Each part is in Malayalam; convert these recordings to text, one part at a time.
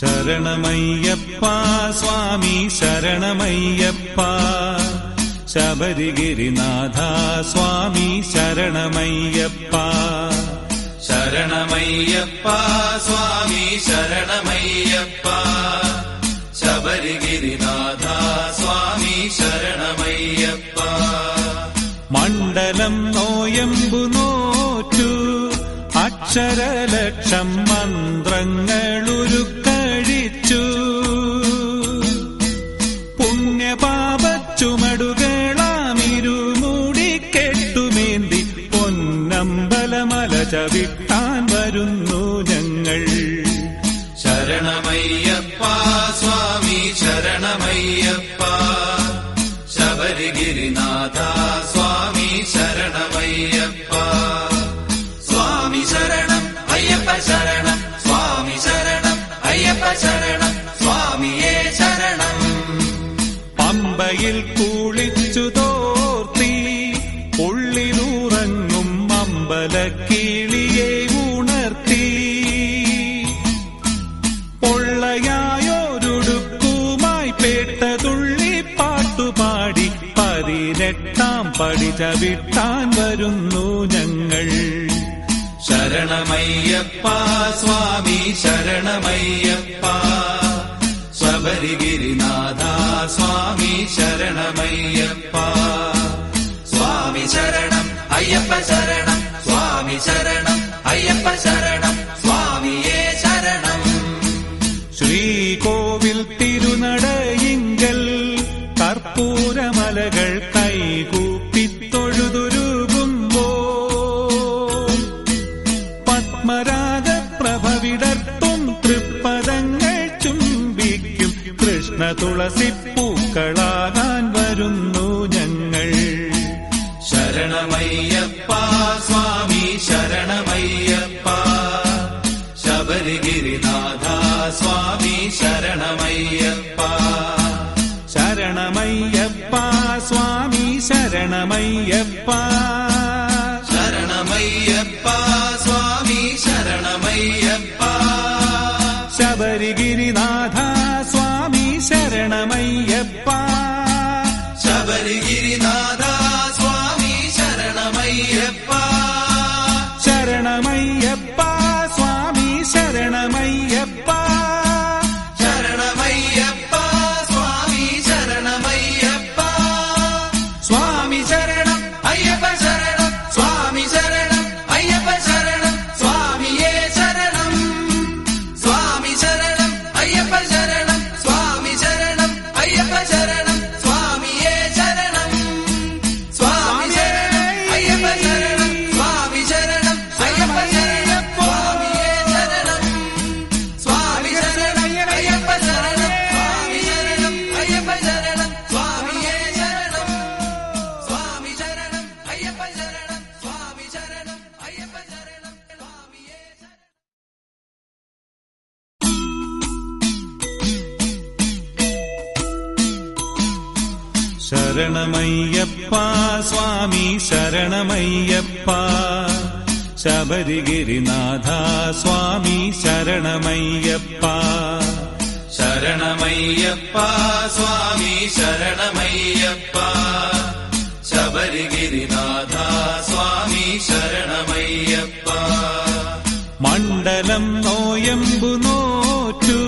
ശരണമയ്യപ്പ സ്വാമി ശരണമയ്യപ്പ ശബരിഗിരിനാഥ സ്വാമി ശരണമയ്യപ്പ ശരണമയ്യപ്പ സ്വാമി ശരണമയ്യപ്പ ശബരിഗിരിനാഥ സ്വാമി ശരണമയ്യപ്പ മണ്ഡലം നോയമ്പു നോറ്റു അക്ഷരലക്ഷം മന്ത്രങ്ങളുരുക്കഴിച്ചു പുണ്യപാപച്ചുമടുകളാമിരുമൂടി കെട്ടുമേന്തി പൊന്നമ്പലമല ചവിട്ടാൻ വരുന്നു ഞങ്ങൾ ശരണമയ്യപ്പ സ്വാമി ശരണമയ്യപ്പ ശബരിഗിരിനാഥ സ്വാമി ശരണമയ്യപ്പ സ്വാമി ശരണം അയ്യപ്പ ശരണം സ്വാമി ശരണം അയ്യപ്പ ശരണം സ്വാമിയേ ശരണം പമ്പയിൽ കുളിച്ചു തോർത്തി ഉള്ളിലുറങ്ങും അമ്പലക്കിളിയെ ഉണർത്തി പൊള്ളയായൊരുടുക്കുമായി പേട്ടതുള്ളി പാട്ടുപാടി 18ാം പടി ചവിട്ടാൻ വരുന്നു ഞങ്ങൾ ശരണമയ്യപ്പ സ്വാമി ശരണമയ്യപ്പ ശബരിഗിരിനാഥ സ്വാമി ശരണമയ്യപ്പ സ്വാമി ശരണം അയ്യപ്പ ശരണം സ്വാമി ശരണം അയ്യപ്പ ശരണം സ്വാമിയേ ശരണം ശ്രീകോവിൽ തിരുനടയിങ്കൽ കർപ്പൂരമലകൾ കൈകൂപ്പിത്തൊഴുതുരുകുമ്പോ പത്മരാഗപ്രഭവിടർത്തും തൃപ്പദങ്ങൾ ചുംബിക്കും കൃഷ്ണ തുളസിപ്പൂക്കളാകാൻ വരുന്നു ഞങ്ങൾ ശരണമയ്യപ്പ സ്വാമി ശരണമയ്യപ്പ ശബരിഗിരിനാഥ സ്വാമി ശരണമയ്യപ്പ ശരണമയ്യപ്പ സ്വാമി ശരണമയ്യപ്പ ശരണമയ്യപ്പ സ്വാമി ശരണമയ്യപ്പ ശബരിഗിരിനാഥ സ്വാമി ശരണമയ്യപ്പ ശബരിഗിരിനാഥ സ്വാമി ശരണമയ്യപ്പ ശരണമയ്യപ്പ സ്വാമി ശരണമയ്യപ്പ ശരണമയ്യപ്പ സ്വാമി ശരണമയ്യപ്പ സ്വാമി ശരണം അയ്യപ്പ ശരണം സ്വാമി ശരണം അയ്യപ്പ ശരണം സ്വാമിയേ ശരണം സ്വാമി ശരണം അയ്യപ്പ ശരണം സ്വാമി ശരണം അയ്യപ്പ ശരണം സ്വാമിയേ ശരണം സ്വാമി ശരണം അയ്യപ്പ ശരണം സ്വാമി ശരണം അയ്യപ്പ ശരണം സ്വാമിയേ ശരണം സ്വാമി ശരണം അയ്യപ്പ ശരണം സ്വാമി ശരണം അയ്യപ്പ ശരണം സ്വാമിയേ ശരണം സ്വാമി ശരണം അയ്യപ്പ ശരണം സ്വാമി ശരണം അയ്യപ്പ ശരണം സ്വാമിയേ ശരണമയ്യപ്പ സ്വാമി ശരണമയ്യപ്പ ശബരിഗിരിനാഥ സ്വാമി ശരണമയ്യപ്പ ശരണമയ്യപ്പ സ്വാമി ശരണമയ്യപ്പ ശബരിഗിരിനാഥ സ്വാമി ശരണമയ്യപ്പ മണ്ഡലം നോയമ്പു നോറ്റു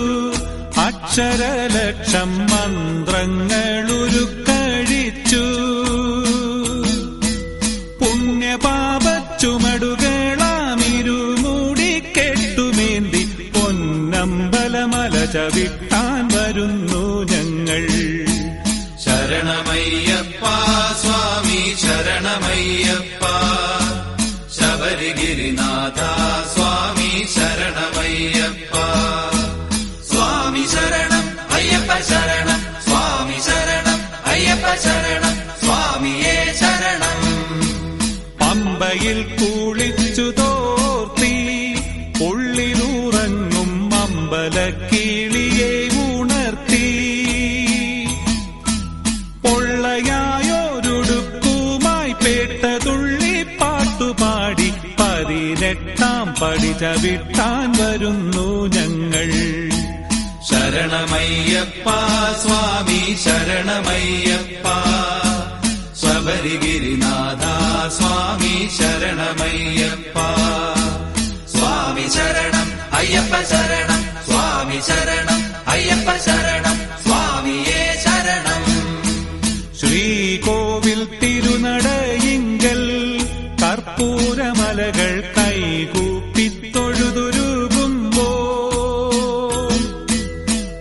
അക്ഷരലക്ഷം മന്ത്രങ്ങളുരുക്കഴിച്ചു പുണ്യപാപച്ചുമടുകളാമിരുമൂടി കെട്ടുമേന്തി പൊന്നമ്പലമല ചവിട്ടാൻ വരുന്നു ഞങ്ങൾ ശരണമയ്യപ്പ സ്വാമി ശരണമയ്യപ്പ ശബരിഗിരിനാഥ സ്വാമി ശരണമയ്യപ്പ സ്വാമി ശരണം അയ്യപ്പ ശരണം സ്വാമി ശരണം അയ്യപ്പ ശരണം സ്വാമിയേ ശരണം പമ്പയിൽ കുളിച്ചു തോർത്തി ഉള്ളിലുറങ്ങും അമ്പലക്കിളിയെ ഉണർത്തി പൊള്ളയായൊരുടുക്കുമായി പേട്ടതുള്ളി പാട്ടുപാടി 18ാം പടി ചവിട്ടാൻ വരുന്നു ഞങ്ങൾ ശരണമയ്യപ്പ സ്വാമി ശരണമയ്യപ്പ ശബരിഗിരിനാഥ സ്വാമി ശരണമയ്യപ്പ സ്വാമി ശരണം അയ്യപ്പ ശരണം സ്വാമി ശരണം അയ്യപ്പ ശരണം സ്വാമിയേ ശരണം. ശ്രീകോവിൽ തിരുനടയിങ്കൽ കർപ്പൂരമലകൾ കൈകൂപ്പിത്തൊഴുതുരുകുമ്പോ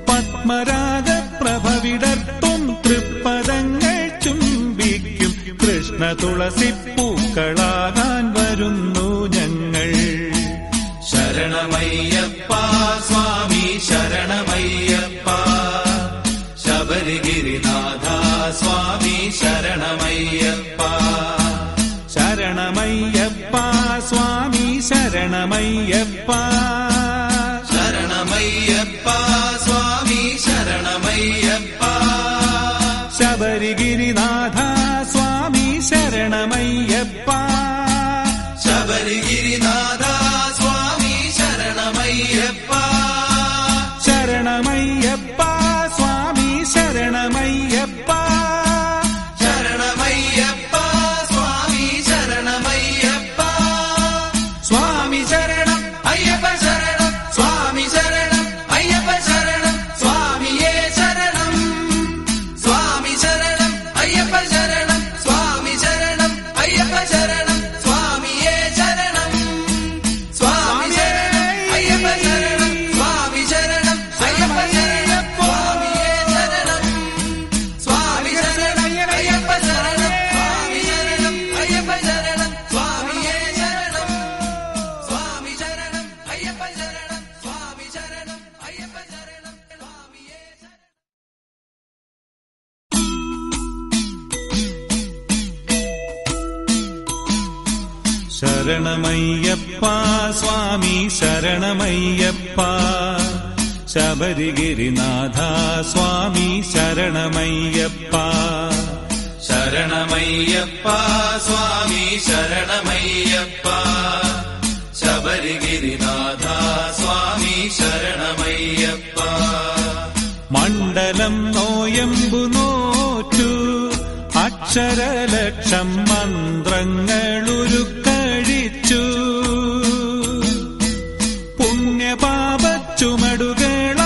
പത്മരാഗപ്രഭ വിടർത്തും തൃപ്പദങ്ങൾ ചുംബിക്കും കൃഷ്ണ തുളസിപ്പൂക്കളാകാൻ വരുന്നു ഞങ്ങൾ. ശരണമയ്യപ്പ സ്വാമി ശരണമയ്യപ്പ ശബരിഗിരിനാഥ സ്വാമി ശരണമയ്യപ്പ ശരണമയ്യപ്പ സ്വാമി ശരണമയ്യപ്പ ശരണമയ്യപ്പ സ്വാമി ശരണമയ്യപ്പ ശബരിഗിരിനാഥ സ്വാമി ശരണമയ്യപ്പ ശബരിഗിരിനാഥ സ്വാമി ശരണമയ്യപ്പ ശരണമയ്യപ്പ സ്വാമി ശരണമയ്യപ്പ ശരണമയ്യപ്പ സ്വാമി ശരണമയ്യപ്പ സ്വാമി ശരണം അയ്യപ്പ ശരണം സ്വാമി ശരണം അയ്യപ്പ ശരണം സ്വാമിയേ ശരണം. സ്വാമി ശരണം അയ്യപ്പ ശരണം സ്വാമി ശരണം അയ്യപ്പ ശരണം സ്വാമിയേ ശരണം. സ്വാമി ശരണം അയ്യപ്പ ശരണം സ്വാമി ശരണം അയ്യപ്പ ശരണം സ്വാമിയേ ശരണം. സ്വാമി ശരണം അയ്യപ്പ ശരണം സ്വാമി ശരണം അയ്യപ്പ ശരണം സ്വാമിയേ ശരണം. സ്വാമി ശരണം അയ്യപ്പ ശരണം സ്വാമി ശരണം അയ്യപ്പ ശരണം സ്വാമിയേ ശരണം. ശരണമയ്യപ്പ സ്വാമി ശരണമയ്യപ്പ ശബരിഗിരിനാഥ സ്വാമി ശരണമയ്യപ്പ ശരണമയ്യപ്പ സ്വാമി ശരണമയ്യപ്പ ശബരിഗിരിനാഥ സ്വാമി ശരണമയ്യപ്പ. മണ്ഡലം നോയമ്പു നോറ്റു അക്ഷരലക്ഷം മന്ത്രങ്ങളുരുക്കഴിച്ചു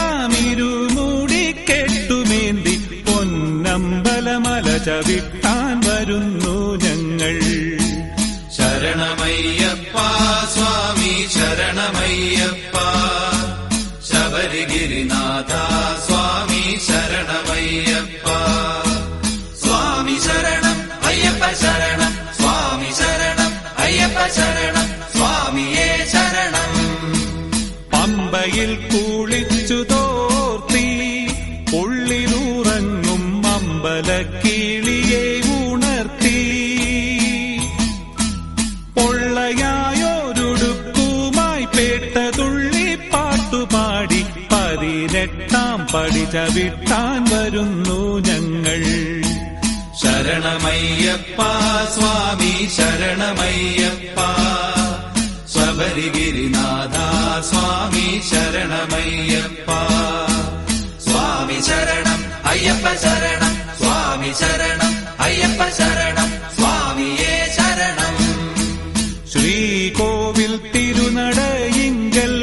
പുണ്യപാപച്ചുമടുകളാമിരുമൂടി കെട്ടുമേന്തി പൊന്നമ്പലമല ചവിട്ടാൻ വരുന്നു ഞങ്ങൾ. ശരണമയ്യപ്പ സ്വാമി ശരണമയ്യപ്പ ശബരിഗിരിനാഥ സ്വാമി ശരണമയ്യപ്പ സ്വാമി ശരണം അയ്യപ്പ ശരണം സ്വാമി ശരണം അയ്യപ്പ ശരണം സ്വാമിയേ ശരണം. പമ്പയിൽ കുളിച്ചു തോർത്തി ഉള്ളിലുറങ്ങും അമ്പലക്കിളിയെ ഉണർത്തി പൊള്ളയായൊരുടുക്കുമായി പേട്ടതുള്ളി പാട്ടുപാടി 18ാം പടി ചവിട്ടാൻ വരുന്നു ഞങ്ങൾ. ശരണമയ്യപ്പ സ്വാമി ശരണമയ്യപ്പ ശബരിഗിരിനാഥ സ്വാമി ശരണമയ്യപ്പ സ്വാമി ശരണം അയ്യപ്പ ശരണം സ്വാമി ശരണം അയ്യപ്പ ശരണം സ്വാമിയേ ശരണം. ശ്രീകോവിൽ തിരുനടയിങ്കൽ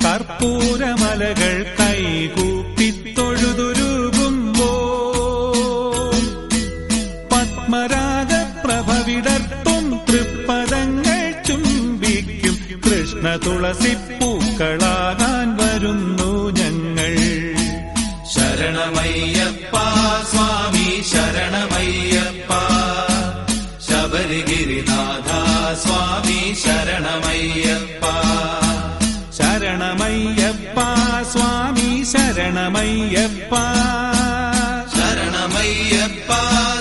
കർപ്പൂരമലകൾ കൈകൂപ്പിത്തൊഴുതുരുകുമ്പോ പത്മരാഗപ്രഭ വിടർത്തും തൃപ്പദങ്ങൾ ചുംബിക്കും കൃഷ്ണ തുളസിപ്പൂക്കളാകാൻ വരുന്നു ഞങ്ങൾ. ശരണമയ്യപ്പ സ്വാമി ശരണമയ്യപ്പ ശബരിഗിരിനാഥ സ്വാമി ശരണമയ്യപ്പ ശരണമയ്യപ്പ സ്വാമി ശരണമയ്യപ്പ ശരണമയ്യപ്പ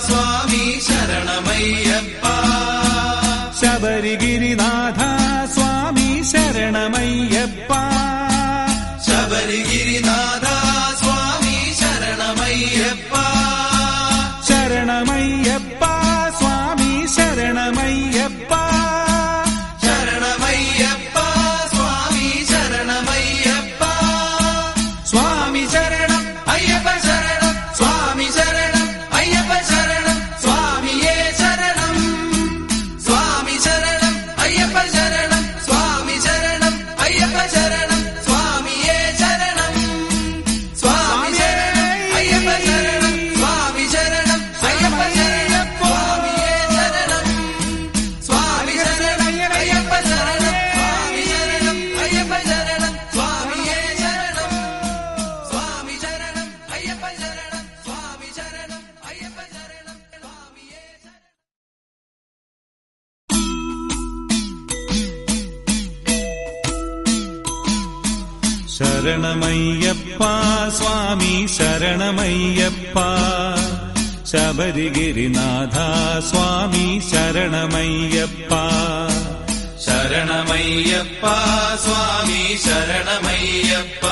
സ്വാമി ശരണമയ്യപ്പ ശബരിഗിരിനാഥ സ്വാമി ശരണമയ്യപ്പ ശബരിഗിരിനാഥ സ്വാമി ശരണമയ്യപ്പ ശരണമയ്യപ്പ സ്വാമി ശരണമയ്യപ്പ ശരണമയ്യപ്പ സ്വാമി ശരണമയ്യപ്പ സ്വാമി ശരണമയ്യപ്പ സ്വാമി ശരണമയ്യപ്പ ശബരിഗിരിനാഥ സ്വാമി ശരണമയ്യപ്പ ശരണമയ്യപ്പ സ്വാമി ശരണമയ്യപ്പ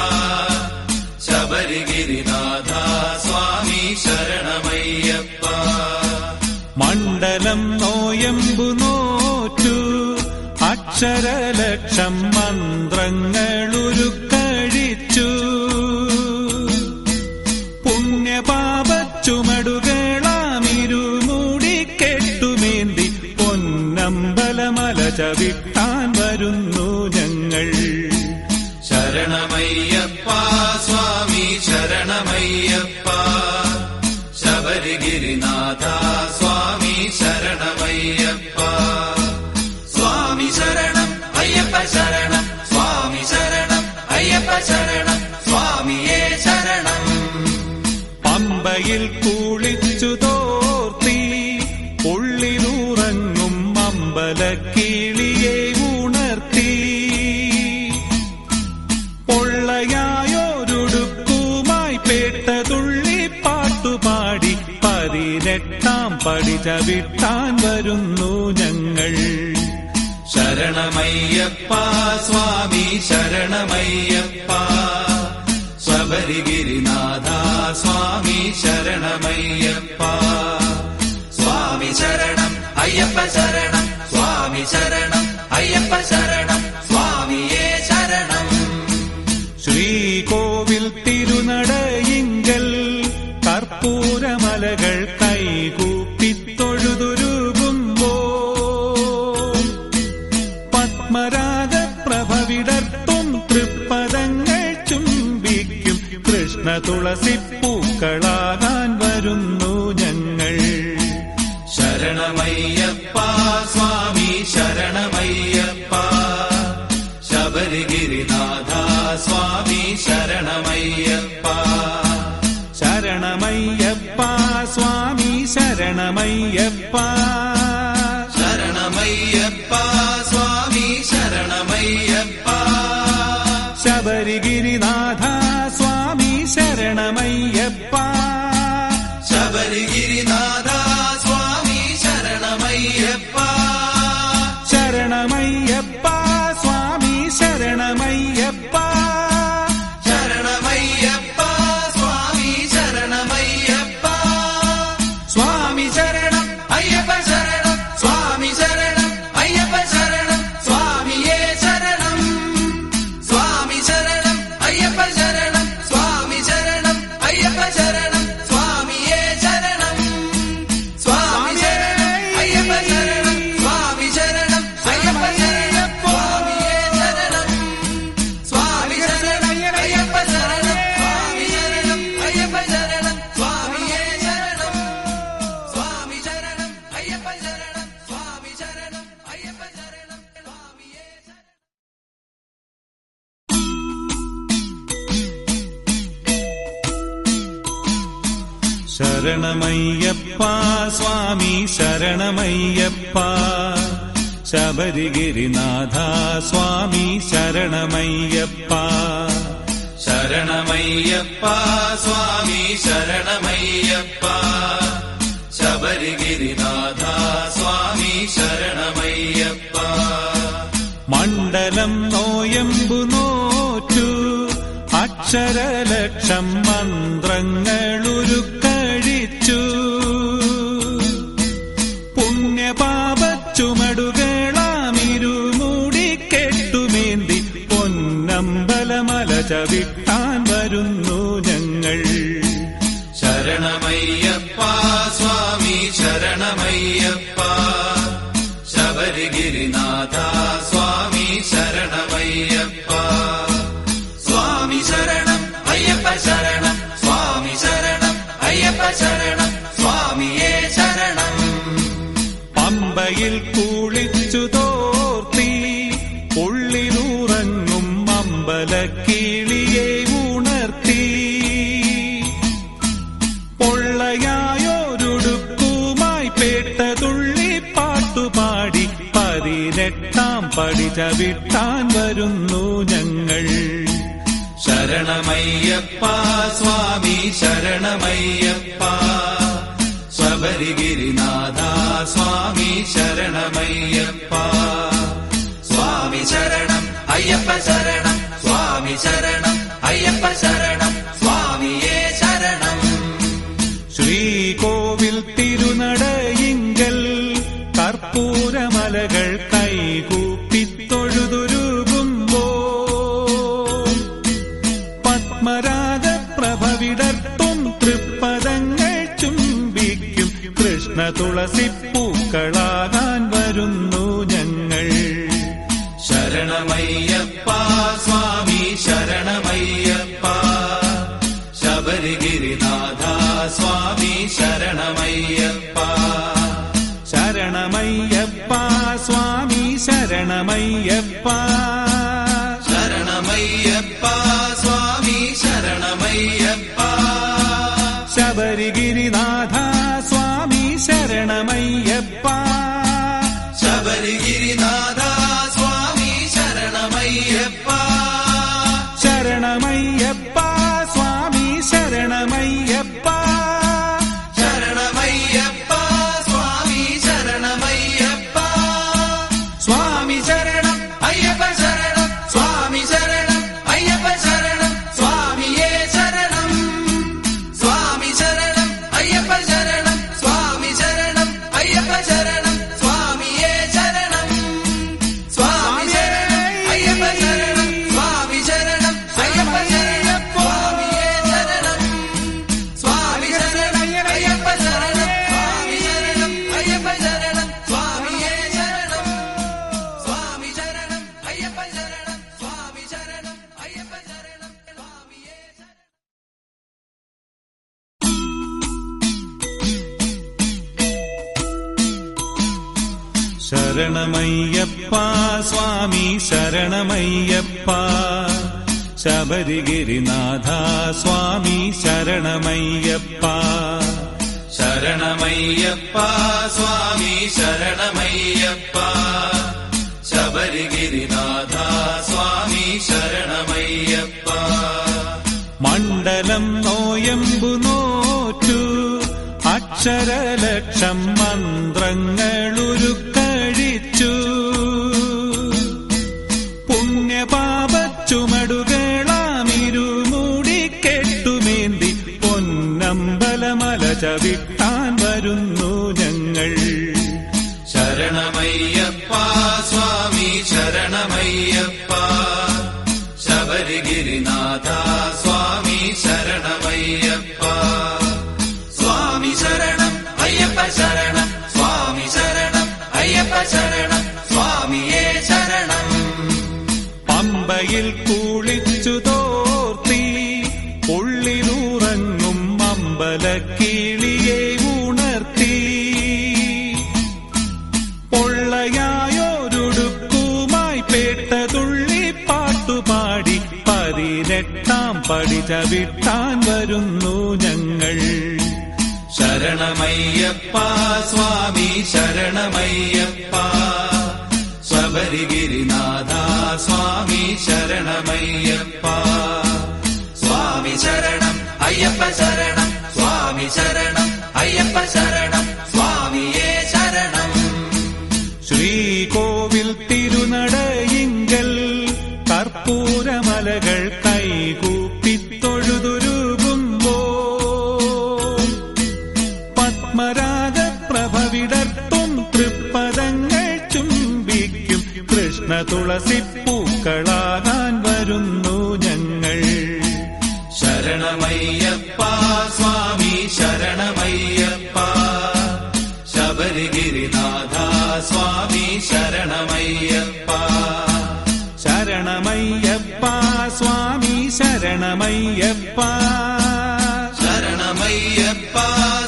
ശബരിഗിരിനാഥ സ്വാമി ശരണമയ്യപ്പ മണ്ഡലം നോയമ്പു നോറ്റു അക്ഷരലക്ഷം മന്ത്രങ്ങളുരുക്കഴിച്ചു പുണ്യപാപച്ചുമടുകളാമിരുമൂടി കെട്ടുമേന്തി പൊന്നമ്പലമല ചവിട്ടാൻ വരുന്നു ഞങ്ങൾ ശരണമയ്യപ്പ സ്വാമി ശരണമയ്യപ്പ ശബരിഗിരിനാഥ സ്വാമി ശരണമയ്യപ്പ സ്വാമി ശരണം അയ്യപ്പ ശരണം സ്വാമി ശരണം അയ്യപ്പ ശരണം സ്വാമിയേ ശരണം പമ്പയിൽ കുളിച്ചു തോർത്തി ഉള്ളിലുറങ്ങും അമ്പലക്കിളിയെ ഉണർത്തി പൊള്ളയായൊരുടുക്കുമായി പേട്ടതുള്ളി പാട്ടുപാടി 18 പടി ചവിട്ടാൻ വരുന്നു ഞങ്ങൾ ശരണമയ്യപ്പ സ്വാമി ശരണമയ്യപ്പ ശബരിഗിരിനാഥ സ്വാമി ശരണമയ്യപ്പ സ്വാമി ശരണം അയ്യപ്പ ശരണം സ്വാമി ശരണം അയ്യപ്പ ശരണം സ്വാമിയേ ശരണം ശ്രീകോവിൽ തിരുനടയിങ്കൽ കർപ്പൂരമലകൾ കൈകൂപ്പിത്തൊഴുതുരുകുമ്പോൾ പത്മരാഗപ്രഭവിടർത്തും തൃപ്പദങ്ങൾ ചുംബിക്കും കൃഷ്ണ തുളസിപ്പൂക്കളാകാൻ വരുന്നു ഞങ്ങൾ ശരണമയ്യപ്പ സ്വാമി ശരണമയ്യപ്പ ശബരിഗിരിനാഥ സ്വാമി ശരണമയ്യപ്പ ശരണമയ്യപ്പ സ്വാമി ശരണമയ്യപ്പ ശരണമയ്യപ്പ സ്വാമി ശരണമയ്യപ്പ ശബരിഗിരിനാഥ സ്വാമി ശരണമയ്യപ്പ ശബരിഗിരിനാഥ സ്വാമി ശരണമയ്യപ്പ ശരണമയ്യപ്പ സ്വാമി ശരണമയ്യപ്പ ശരണമയ്യപ്പ സ്വാമി ശരണമയ്യപ്പ സ്വാമി ശരണം അയ്യപ്പ ശരണം സ്വാമി ശരണം അയ്യപ്പ ശരണം സ്വാമിയേ ശരണം സ്വാമി ശരണം അയ്യപ്പ ശരണം സ്വാമി ശരണം അയ്യപ്പ ശരണം സ്വാമിയേ ശരണം സ്വാമി ശരണം അയ്യപ്പ ശരണം സ്വാമി ശരണം അയ്യപ്പ ശരണം സ്വാമിയേ ശരണം സ്വാമി ശരണം അയ്യപ്പ ശരണം സ്വാമി ശരണം അയ്യപ്പ ശരണം സ്വാമിയേ ശരണം സ്വാമി ശരണം അയ്യപ്പ ശരണം സ്വാമി ശരണം അയ്യപ്പ ശരണം സ്വാമിയേ ശരണമയ്യപ്പ സ്വാമി ശരണമയ്യപ്പ ശബരിഗിരിനാഥ സ്വാമി ശരണമയ്യപ്പ ശരണമയ്യപ്പ സ്വാമി ശരണമയ്യപ്പ ശബരിഗിരിനാഥ സ്വാമി ശരണമയ്യപ്പ മണ്ഡലം നോയമ്പു നോറ്റു അക്ഷരലക്ഷം മന്ത്രങ്ങളുരുക്കഴിച്ചു പുണ്യപാപച്ചുമടുകളാമിരുമൂടി കെട്ടുമേന്തി പൊന്നമ്പലമല ചവിട്ടാൻ വരുന്നു ഞങ്ങൾ ശരണമയ്യപ്പ സ്വാമി ശരണമയ്യപ്പ ശബരിഗിരിനാഥ സ്വാമി ശരണമയ്യപ്പ സ്വാമി ശരണം അയ്യപ്പ ശരണം സ്വാമി ശരണം അയ്യപ്പ ശരണം സ്വാമിയേ ശരണം പമ്പയിൽ കുളിച്ചു തോർത്തി ഉള്ളിലുറങ്ങും അമ്പലക്കിളിയെ ഉണർത്തി പൊള്ളയായൊരുടുക്കുമായി പേട്ടതുള്ളി പാട്ടുപാടി 18 പടി ചവിട്ടാൻ വരുന്നു ഞങ്ങൾ ശരണമയ്യപ്പ സ്വാമി ശരണമയ്യപ്പ ശബരിഗിരിനാഥ സ്വാമി ശരണമയ്യപ്പ സ്വാമി ശരണം അയ്യപ്പ ശരണം സ്വാമി ശരണം അയ്യപ്പ ശരണം സ്വാമിയേ ശരണം. ശ്രീകോവിൽ തിരുനടയിങ്കൽ കർപ്പൂരമലകൾ കൈകൂപ്പിത്തൊഴുതുരുകുമ്പോ പത്മരാഗപ്രഭവിടർത്തും തൃപ്പദങ്ങൾ ചുംബിക്കും കൃഷ്ണ തുളസിപ്പൂക്കളാകാൻ വരുന്നു ഞങ്ങൾ. ശരണമയ്യപ്പ സ്വാമി ശരണമയ്യപ്പ ശബരിഗിരിനാഥ സ്വാമി ശരണമയ്യപ്പ ശരണമയ്യപ്പ സ്വാമി ശരണമയ്യപ്പ ശരണമയ്യപ്പ സ്വാമി ശരണമയ്യപ്പ ശബരിഗിരിനാഥ സ്വാമി ശരണമയ്യപ്പ ശബരിഗിരിനാഥ സ്വാമി ശരണമയ്യപ്പ ശരണമയ്യപ്പ സ്വാമി ശരണമയ്യപ്പ ശരണമയ്യപ്പ സ്വാമി ശരണമയ്യപ്പ സ്വാമി ശരണം അയ്യപ്പ ശരണം സ്വാമി ശരണം അയ്യപ്പ ശരണം സ്വാമിയേ ശരണം. സ്വാമി ശരണം അയ്യപ്പ ശരണം സ്വാമി ശരണം അയ്യപ്പ ശരണം സ്വാമിയേ ശരണം. സ്വാമി ശരണം അയ്യപ്പ ശരണം സ്വാമി ശരണം അയ്യപ്പ ശരണം സ്വാമിയേ ശരണം. സ്വാമി ശരണം അയ്യപ്പ ശരണം സ്വാമി ശരണം അയ്യപ്പ ശരണം സ്വാമിയേ ശരണം. സ്വാമി ശരണം അയ്യപ്പ ശരണം സ്വാമി ശരണം അയ്യപ്പ ശരണം സ്വാമിയേ ശരണം. ശരണമയ്യപ്പ സ്വാമി ശരണമയ്യപ്പ ശബരിഗിരിനാഥ സ്വാമി ശരണമയ്യപ്പ ശരണമയ്യപ്പ സ്വാമി ശരണമയ്യപ്പ ശബരിഗിരിനാഥ സ്വാമി ശരണമയ്യപ്പ. മണ്ഡലം നോയമ്പു നോറ്റു അക്ഷരലക്ഷം മന്ത്രങ്ങളുരുക്കഴിച്ചു പുണ്യപാപച്ചുമടുകളാമിരുമൂടി കെട്ടുമേന്തി പൊന്നമ്പലമല ചവിട്ടാൻ വരുന്നു ഞങ്ങൾ. ശരണമയ്യപ്പ സ്വാമി ശരണമയ്യപ്പ ശബരിഗിരിനാഥ സ്വാമി ശരണമയ്യപ്പ സ്വാമി ശരണം അയ്യപ്പ ശരണം സ്വാമി ശരണം അയ്യപ്പ ശരണം സ്വാമിയേ ശരണം. പമ്പയിൽ കുളിച്ചു തോർത്തി ഉള്ളിലുറങ്ങും അമ്പലക്കിളിയെ ഉണർത്തി പൊള്ളയായൊരുടുക്കുമായി പേട്ടതുള്ളി പാട്ടുപാടി 18 പടി ചവിട്ടാൻ വരുന്നു ഞങ്ങൾ. ശരണമയ്യപ്പ സ്വാമി ശരണമയ്യപ്പ ശബരിഗിരിനാഥ സ്വാമി ശരണമയ്യപ്പ സ്വാമി ശരണം അയ്യപ്പ ശരണം സ്വാമി ശരണം അയ്യപ്പ ശരണം സ്വാമിയേ ശരണം. ശ്രീകോവിൽ തിരുനടയിങ്കൽ കർപ്പൂരമലകൾ കൈകൂപ്പിത്തൊഴുതുരുകുമ്പോ പത്മരാഗപ്രഭവിടർത്തും തൃപ്പദങ്ങൾ ചുംബിക്കും കൃഷ്ണ തുളസിപ്പൂക്കളാകാൻ വരുന്നു ഞങ്ങൾ. ശരണമയ്യപ്പ സ്വാമി ശരണമയ്യപ്പ ശബരിഗിരിനാഥ സ്വാമി ശരണമയ്യപ്പ ശരണമയ്യപ്പ സ്വാമി ശരണമയ്യപ്പ ശരണമയ്യപ്പ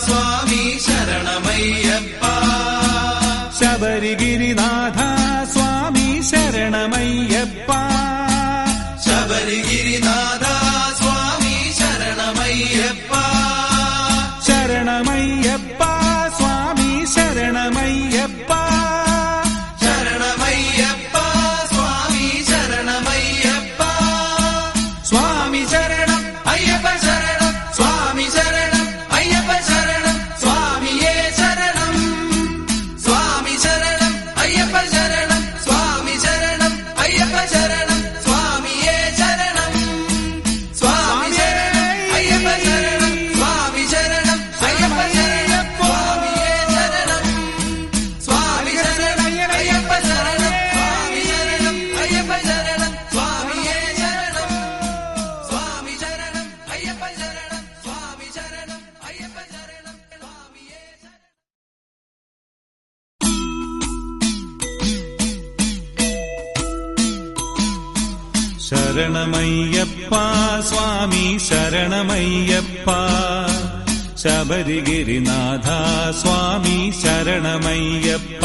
സ്വാമി ശരണമയ്യപ്പ ശബരിഗിരിനാഥ സ്വാമി ശരണമയ്യപ്പ ശബരിഗിരിനാഥ സ്വാമി ശരണമയ്യപ്പ ശരണമയ്യപ്പ സ്വാമി ശരണമയ്യപ്പ ശരണമയ്യപ്പ സ്വാമി ശരണമയ്യപ്പ സ്വാമി ശരണമയ്യപ്പ സ്വാമി ശരണമയ്യപ്പ ശബരിഗിരിനാഥ സ്വാമി ശരണമയ്യപ്പ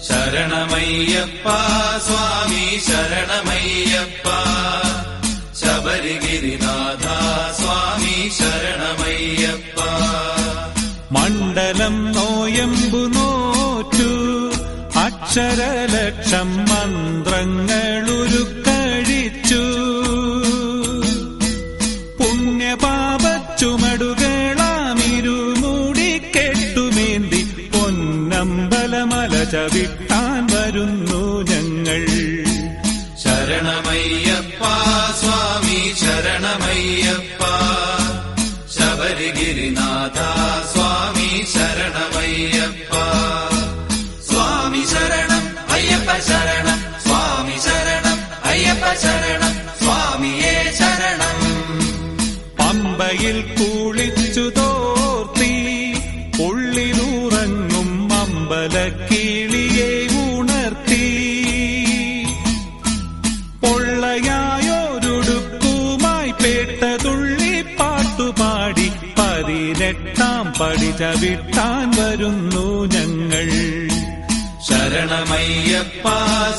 ശരണമയ്യപ്പ സ്വാമി ശരണമയ്യപ്പ ശബരിഗിരിനാഥ സ്വാമി ശരണമയ്യപ്പ മണ്ഡലം നോയമ്പു നോറ്റു അക്ഷരലക്ഷം മന്ത്രങ്ങളുരുക്കഴിച്ചു പുണ്യപാപച്ചുമടുകളാമിരുമൂടി കെട്ടുമേന്തി പൊന്നമ്പലമല ചവിട്ടാൻ വരുന്നു ഞങ്ങൾ ശരണമയ്യപ്പ സ്വാമി ശരണമയ്യപ്പ ശബരിഗിരിനാഥ സ്വാമി ശരണമയ്യപ്പ സ്വാമി ശരണം അയ്യപ്പ ശരണം സ്വാമി ശരണം അയ്യപ്പ ശരണം സ്വാമിയേ ശരണം പമ്പയിൽ കുളിച്ചു തോർത്തി ഉള്ളിലുറങ്ങും അമ്പലക്കിളിയെ ഉണർത്തി പൊള്ളയായൊരുടുക്കുമായി പേട്ടതുള്ളി പാട്ടുപാടി 18 പടി ചവിട്ടാൻ വരുന്നു ഞങ്ങൾ ശരണമയ്യപ്പ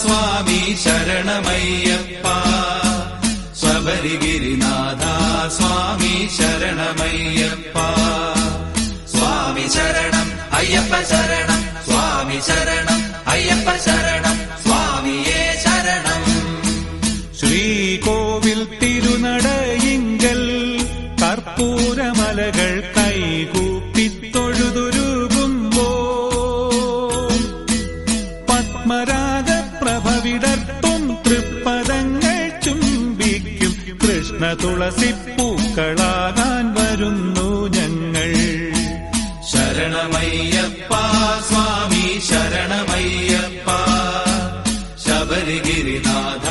സ്വാമി ശരണമയ്യപ്പ ശബരിഗിരിനാഥ സ്വാമി ശരണമയ്യപ്പ സ്വാമി ശരണം അയ്യപ്പ ശരണം സ്വാമി ശരണം അയ്യപ്പ ശരണം സ്വാമിയേ ശരണം ശ്രീകോവിൽ തിരുനടയിങ്കൽ കർപ്പൂരമലകൾ കൈകൂപ്പിത്തൊഴുതുരുകുമ്പോ പത്മരാഗപ്രഭവിടർത്തും തൃപ്പദങ്ങൾ ചുംബിക്കും കൃഷ്ണ തുളസിപ്പൂക്കളാകാൻ വരുന്നു ഞങ്ങൾ ശരണമയ്യപ്പ സ്വാമി ശരണമയ്യപ്പ ശബരിഗിരിനാഥ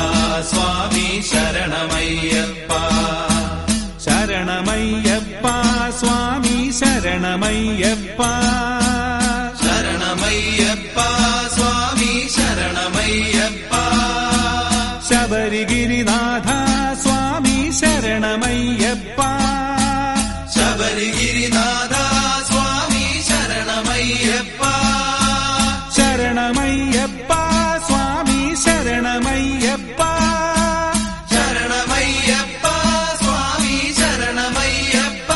സ്വാമി ശരണമയ്യപ്പ ശരണമയ്യപ്പ സ്വാമി ശരണമയ്യപ്പ ശരണമയ്യപ്പ സ്വാമി ശരണമയ്യപ്പ ശബരിഗിരിനാഥ സ്വാമി ശരണമയ്യപ്പ ശബരിഗിരിനാഥ സ്വാമി ശരണമയ്യപ്പ ശരണമയ്യപ്പ സ്വാമി ശരണമയ്യപ്പ ശരണമയ്യപ്പ സ്വാമി ശരണമയ്യപ്പ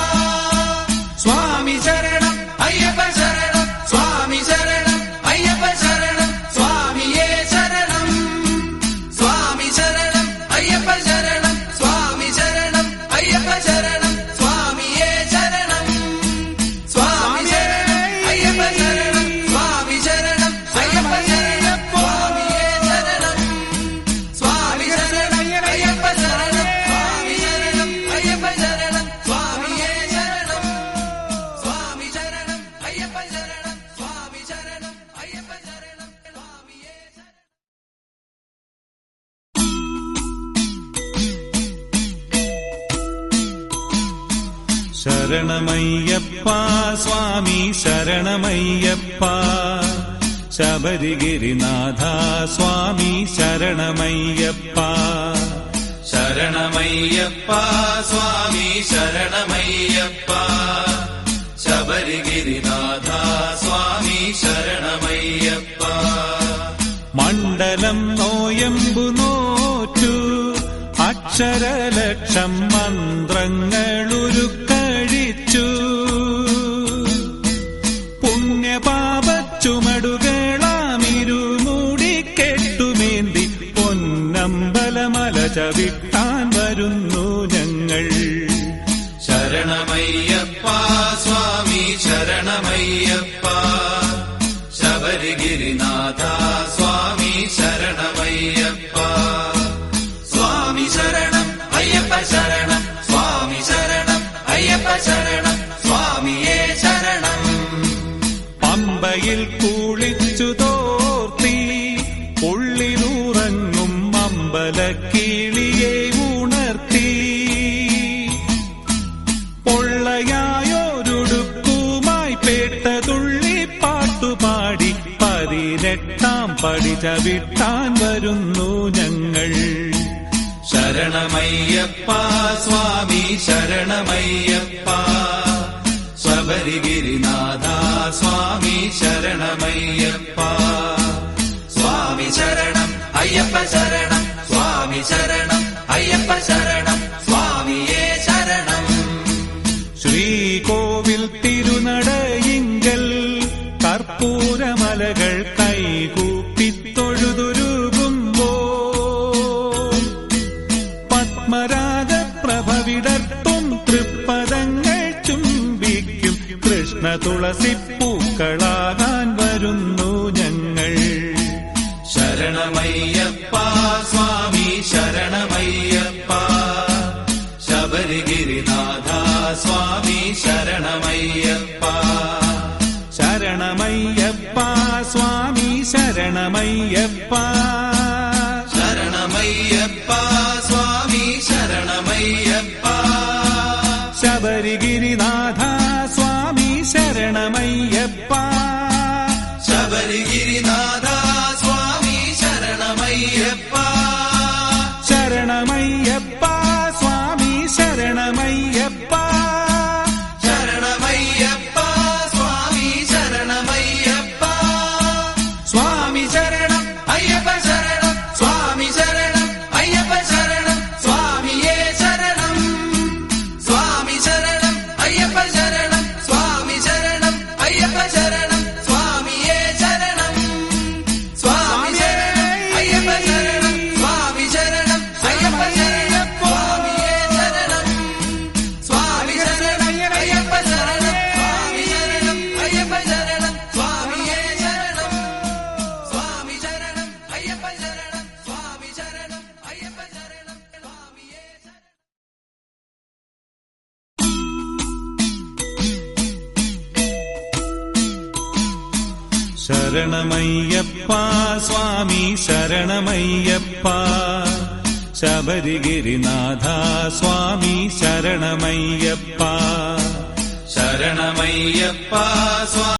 സ്വാമി ശരണം അയ്യപ്പ ശരണം സ്വാമി ശരണം അയ്യപ്പ ശരണം സ്വാമിയേ ശരണം സ്വാമി ശരണം അയ്യപ്പ ശരണം സ്വാമി ശരണം അയ്യപ്പ ശരണം സ്വാമിയേ ശരണം സ്വാമി ശരണം അയ്യപ്പ ശരണം സ്വാമി ശരണം അയ്യപ്പ ശരണം സ്വാമിയേ ശരണം സ്വാമി ശരണം അയ്യപ്പ ശരണം സ്വാമി ശരണം അയ്യപ്പ ശരണം സ്വാമിയേ ശരണം സ്വാമി ശരണം അയ്യപ്പ ശരണം സ്വാമി ശരണം അയ്യപ്പ ശരണം സ്വാമിയേ ശരണമയ്യപ്പ സ്വാമി ശരണമയ്യപ്പ ശബരിഗിരിനാഥ സ്വാമി ശരണമയ്യപ്പ ശരണമയ്യപ്പ സ്വാമി ശരണമയ്യപ്പ ശബരിഗിരിനാഥ സ്വാമി ശരണമയ്യപ്പ മണ്ഡലം നോയമ്പു നോറ്റു അക്ഷരലക്ഷം മന്ത്രങ്ങളുരുക്കഴിച്ചു പുണ്യപാപച്ചുമടുകളാമിരുമൂടി കെട്ടുമേന്തി പൊന്നമ്പലമല ചവിട്ടാൻ വരുന്നു ഞങ്ങൾ ശരണമയ്യപ്പ സ്വാമി ശരണമയ്യപ്പ ശബരിഗിരിനാഥ സ്വാമി ശരണമയ്യപ്പ സ്വാമി ശരണം അയ്യപ്പ ശരണം സ്വാമി ശരണം അയ്യപ്പ ശരണം സ്വാമിയേ ശരണം പമ്പയിൽ കുളിച്ചു തോർത്തി ഉള്ളിലുറങ്ങും അമ്പലക്കിളിയെ ഉണർത്തി പൊള്ളയായൊരുടുക്കുമായി പേട്ടതുള്ളി പാട്ടുപാടി 18 പടി ചവിട്ടാൻ വരുന്നു ഞങ്ങൾ ശരണമയ്യപ്പ സ്വാമി ശരണമയ്യപ്പ ശബരിഗിരിനാഥ സ്വാമി ശരണമയ്യപ്പ സ്വാമി ശരണം അയ്യപ്പ ശരണം സ്വാമി ശരണം അയ്യപ്പ ശരണം സ്വാമിയേ ശരണം. ശ്രീകോവിൽ തിരുനടയിങ്കൽ കർപ്പൂരമലകൾ കൈകൂപ്പിത്തൊഴുതുരുകുമ്പോൾ പത്മരാഗപ്രഭവിടർത്തും തൃപ്പദങ്ങൾ ചുംബിക്കും കൃഷ്ണ തുളസിപ്പൂക്കളാകാൻ വരുന്നു ഞങ്ങൾ. ശരണമയ്യപ്പ സ്വാമി ശരണമയ്യപ്പ ശബരിഗിരിനാഥ സ്വാമി ശരണമയ്യപ്പ ശരണമയ്യപ്പ സ്വാമി ശരണമയ്യപ്പ ശരണമയ്യപ്പ സ്വാമി ശരണമയ്യപ്പ ശബരിഗിരിനാഥ സ്വാമി ശരണമയ്യപ്പ ശബരിഗിരിനാഥ സ്വാമി ശരണമയ്യപ്പ ശരണമയ്യപ്പ സ്വാമി ശരണമയ്യപ്പ ശരണമയ്യപ്പ സ്വാമി ശരണമയ്യപ്പ സ്വാമി ശരണം അയ്യപ്പ ശരണം സ്വാമി ശരണം അയ്യപ്പ ശരണം സ്വാമിയേ ശരണം. സ്വാമി ശരണം അയ്യപ്പ ശരണം സ്വാമി ശരണം അയ്യപ്പ ശരണം സ്വാമിയേ ശരണം. സ്വാമി ശരണം അയ്യപ്പ ശരണം സ്വാമി ശരണം അയ്യപ്പ ശരണം സ്വാമിയേ ശരണം. സ്വാമി ശരണം അയ്യപ്പ ശരണം സ്വാമി ശരണം അയ്യപ്പ ശരണം സ്വാമിയേ ശരണം. സ്വാമി ശരണം അയ്യപ്പ ശരണം സ്വാമി ശരണം അയ്യപ്പ ശരണം സ്വാമിയേ ശരണം. ശരണമയ്യപ്പ സ്വാമി ശരണമയ്യപ്പ ശബരിഗിരിനാഥ സ്വാമി ശരണമയ്യപ്പ ശരണമയ്യപ്പ സ്വാമി